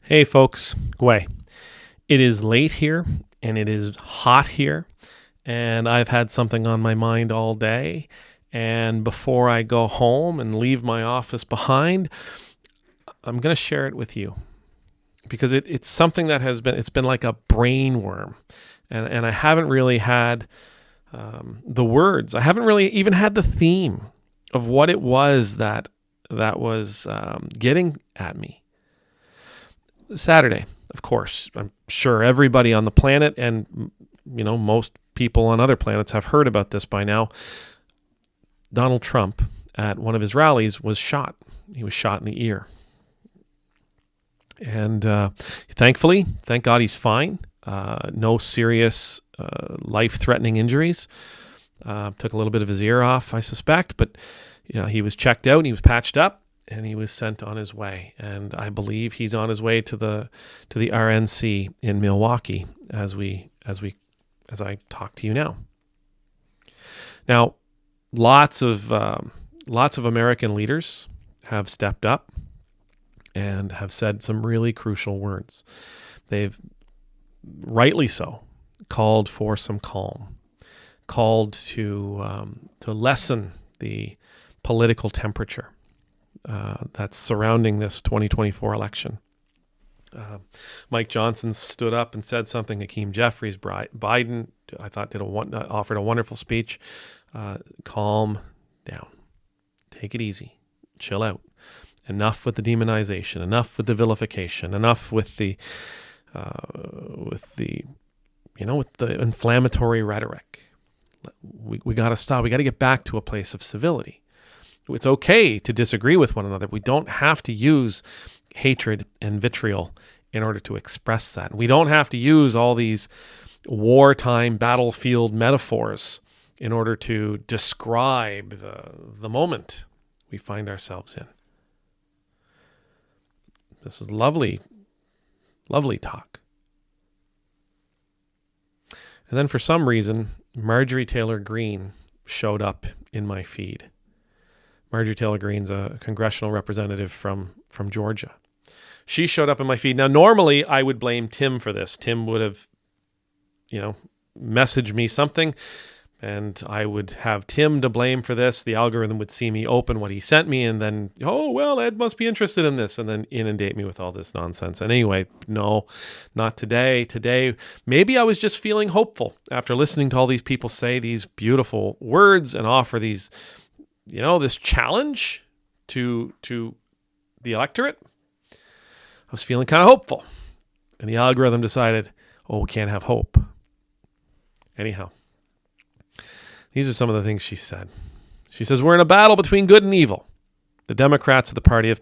Hey folks, Gway. It is late here and it is hot here and I've had something on my mind all day, and before I go home and leave my office behind, I'm going to share it with you because it's something that it's been like a brain worm, and I haven't really had the words. I haven't really even had the theme of what it was that was getting at me. Saturday, of course, I'm sure everybody on the planet and, most people on other planets have heard about this by now. Donald Trump, at one of his rallies, was shot. He was shot in the ear. And thank God he's fine. No serious life-threatening injuries. Took a little bit of his ear off, I suspect, but he was checked out and he was patched up. And he was sent on his way, and I believe he's on his way to the RNC in Milwaukee as I talk to you now. Now, lots of American leaders have stepped up and have said some really crucial words. They've rightly so called for some calm, called to lessen the political temperature that's surrounding this 2024 election. Mike Johnson stood up and said something. Hakeem Jeffries, Biden, I thought offered a wonderful speech. Calm down, take it easy, chill out. Enough with the demonization. Enough with the vilification. Enough with the inflammatory rhetoric. We got to stop. We got to get back to a place of civility. It's okay to disagree with one another. We don't have to use hatred and vitriol in order to express that. We don't have to use all these wartime battlefield metaphors in order to describe the moment we find ourselves in. This is lovely, lovely talk. And then for some reason, Marjorie Taylor Greene showed up in my feed. Marjorie Taylor Greene's a congressional representative from Georgia. She showed up in my feed. Now, normally I would blame Tim for this. Tim would have, messaged me something, and I would have Tim to blame for this. The algorithm would see me open what he sent me, and then, Ed must be interested in this, and then inundate me with all this nonsense. And anyway, no, not today. Today, maybe I was just feeling hopeful after listening to all these people say these beautiful words and offer these this challenge to the electorate. I was feeling kind of hopeful. And the algorithm decided, we can't have hope. Anyhow, these are some of the things she said. She says, we're in a battle between good and evil. The Democrats are the party of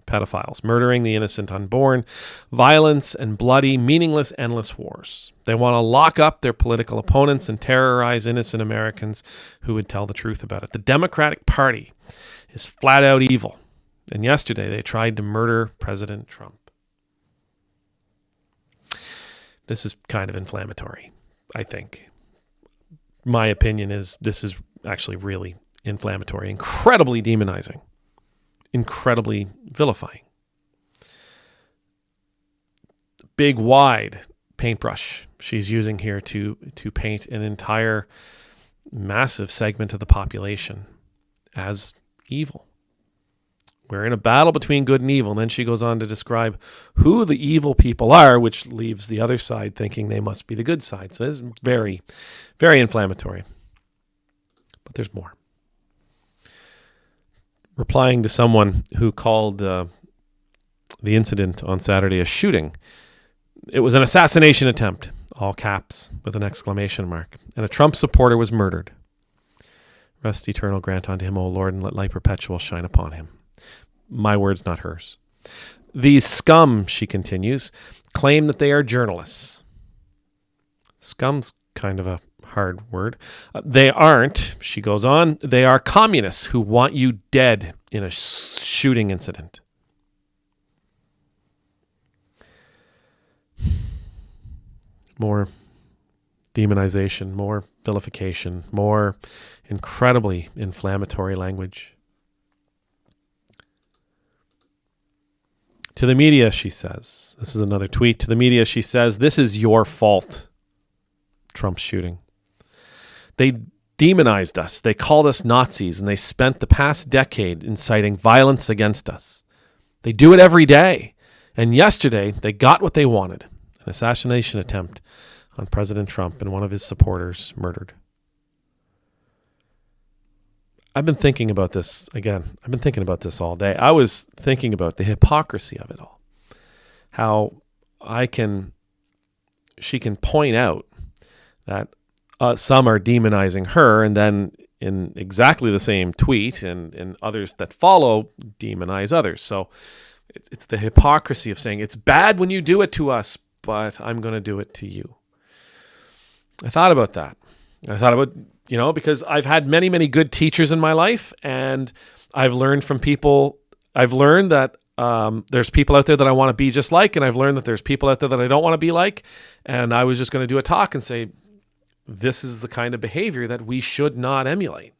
pedophiles, murdering the innocent unborn, violence and bloody, meaningless, endless wars. They want to lock up their political opponents and terrorize innocent Americans who would tell the truth about it. The Democratic Party is flat out evil. And yesterday they tried to murder President Trump. This is kind of inflammatory, I think. My opinion is this is actually really inflammatory, incredibly demonizing. Incredibly vilifying. Big, wide paintbrush she's using here to paint an entire massive segment of the population as evil. We're in a battle between good and evil. And then she goes on to describe who the evil people are, which leaves the other side thinking they must be the good side. So it's very, very inflammatory. But there's more. Replying to someone who called the incident on Saturday a shooting. It was an assassination attempt, all caps with an exclamation mark. And a Trump supporter was murdered. Rest eternal grant unto him, O Lord, and let light perpetual shine upon him. My words, not hers. These scum, she continues, claim that they are journalists. Scum's kind of a hard word. They aren't, she goes on, they are communists who want you dead in a shooting incident. More demonization, more vilification, more incredibly inflammatory language. To the media, she says, this is another tweet. To the media, she says, "This is your fault, Trump's shooting. They demonized us. They called us Nazis, and they spent the past decade inciting violence against us. They do it every day. And yesterday, they got what they wanted, an assassination attempt on President Trump and one of his supporters murdered." I've been thinking about this again. I've been thinking about this all day. I was thinking about the hypocrisy of it all. How she can point out that some are demonizing her, and then in exactly the same tweet and others that follow demonize others. So it's the hypocrisy of saying it's bad when you do it to us, but I'm going to do it to you. I thought about that. I thought about, because I've had many, many good teachers in my life, and I've learned from people. I've learned that there's people out there that I want to be just like, and I've learned that there's people out there that I don't want to be like. And I was just going to do a talk and say, this is the kind of behavior that we should not emulate.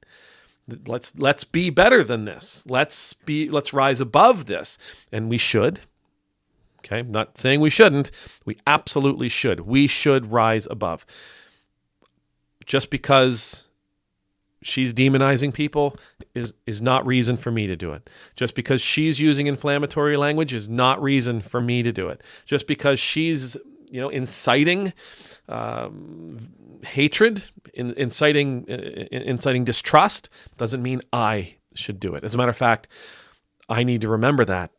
Let's be better than this. Let's rise above this. And we should. Okay, I'm not saying we shouldn't. We absolutely should. We should rise above. Just because she's demonizing people is not reason for me to do it. Just because she's using inflammatory language is not reason for me to do it. Just because she's inciting hatred, inciting distrust, doesn't mean I should do it. As a matter of fact, I need to remember that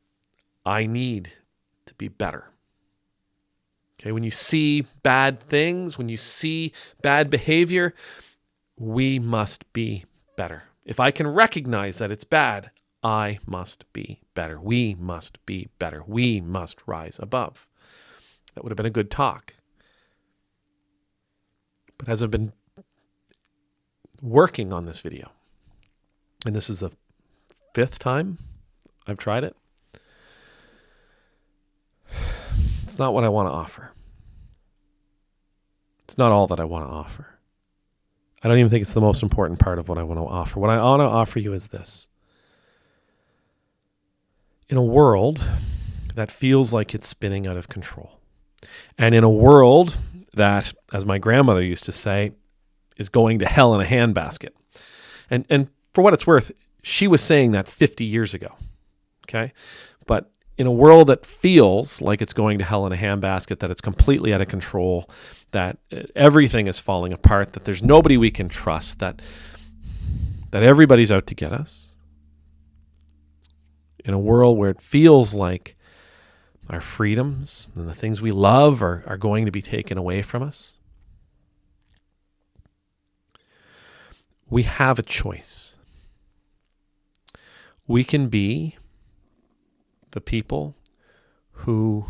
I need to be better. Okay, when you see bad things, when you see bad behavior, we must be better. If I can recognize that it's bad, I must be better. We must be better. We must rise above. That would have been a good talk. But as I've been working on this video, and this is the 5th time I've tried it, it's not what I want to offer. It's not all that I want to offer. I don't even think it's the most important part of what I want to offer. What I want to offer you is this. In a world that feels like it's spinning out of control, and in a world that, as my grandmother used to say, is going to hell in a handbasket. And for what it's worth, she was saying that 50 years ago. Okay? But in a world that feels like it's going to hell in a handbasket, that it's completely out of control, that everything is falling apart, that there's nobody we can trust, that everybody's out to get us. In a world where it feels like our freedoms and the things we love are going to be taken away from us, we have a choice. We can be the people who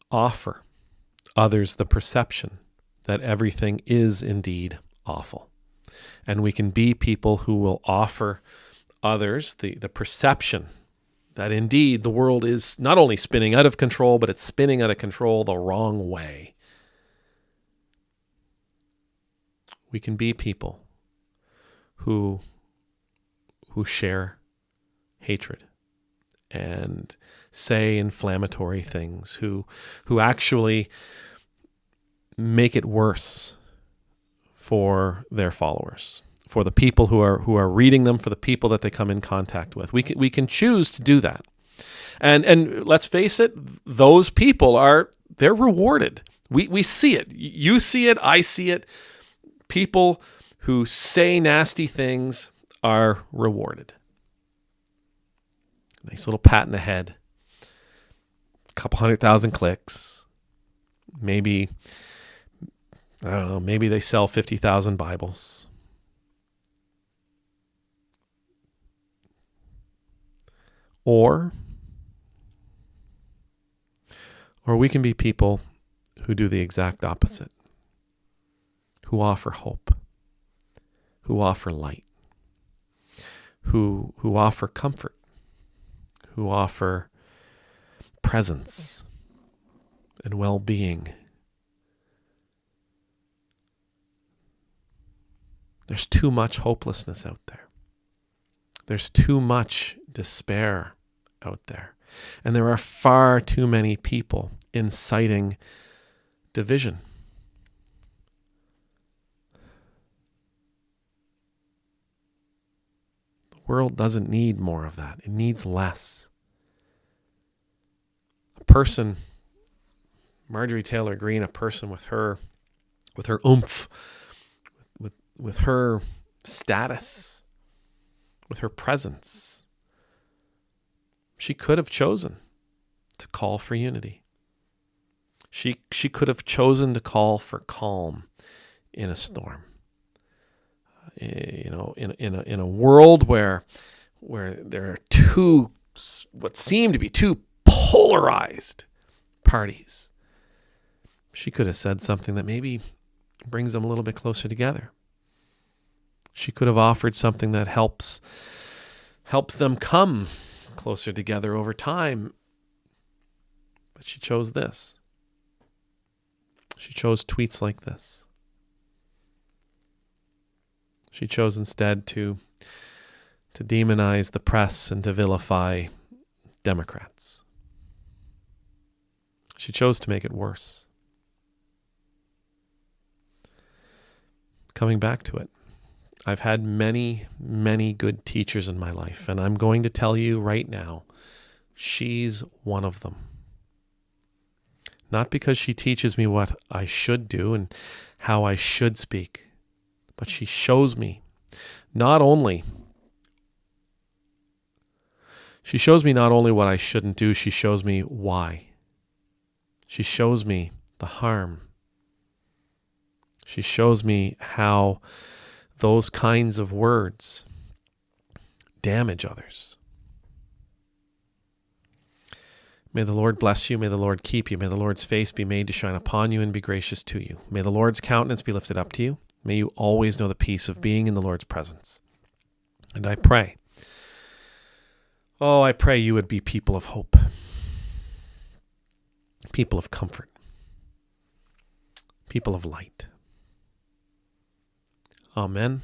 offer others the perception that everything is indeed awful. And we can be people who will offer others the perception that indeed the world is not only spinning out of control, but it's spinning out of control the wrong way. We can be people who share hatred and say inflammatory things, who actually make it worse for their followers, for the people who are reading them, for the people that they come in contact with. We can choose to do that. And let's face it, those people they're rewarded. We see it. You see it, I see it. People who say nasty things are rewarded. Nice little pat in the head. A couple 100,000 clicks. Maybe, I don't know, maybe they sell 50,000 Bibles. Or we can be people who do the exact opposite, who offer hope, who offer light, who offer comfort, who offer presence and well-being. There's too much hopelessness out there. There's too much despair out there. And there are far too many people inciting division. The world doesn't need more of that. It needs less. A person, Marjorie Taylor Greene, a person with her oomph, with her status, with her presence, she could have chosen to call for unity. She could have chosen to call for calm in a storm. In a world where there are what seem to be two polarized parties, she could have said something that maybe brings them a little bit closer together. She could have offered something that helps them come closer together over time. But she chose this. She chose tweets like this. She chose instead to demonize the press and to vilify Democrats. She chose to make it worse. Coming back to it, I've had many, many good teachers in my life, and I'm going to tell you right now, she's one of them. Not because she teaches me what I should do and how I should speak, but she shows me not only what I shouldn't do, she shows me why. She shows me the harm. She shows me how those kinds of words damage others. May the Lord bless you. May the Lord keep you. May the Lord's face be made to shine upon you and be gracious to you. May the Lord's countenance be lifted up to you. May you always know the peace of being in the Lord's presence. And I pray you would be people of hope, people of comfort, people of light. Amen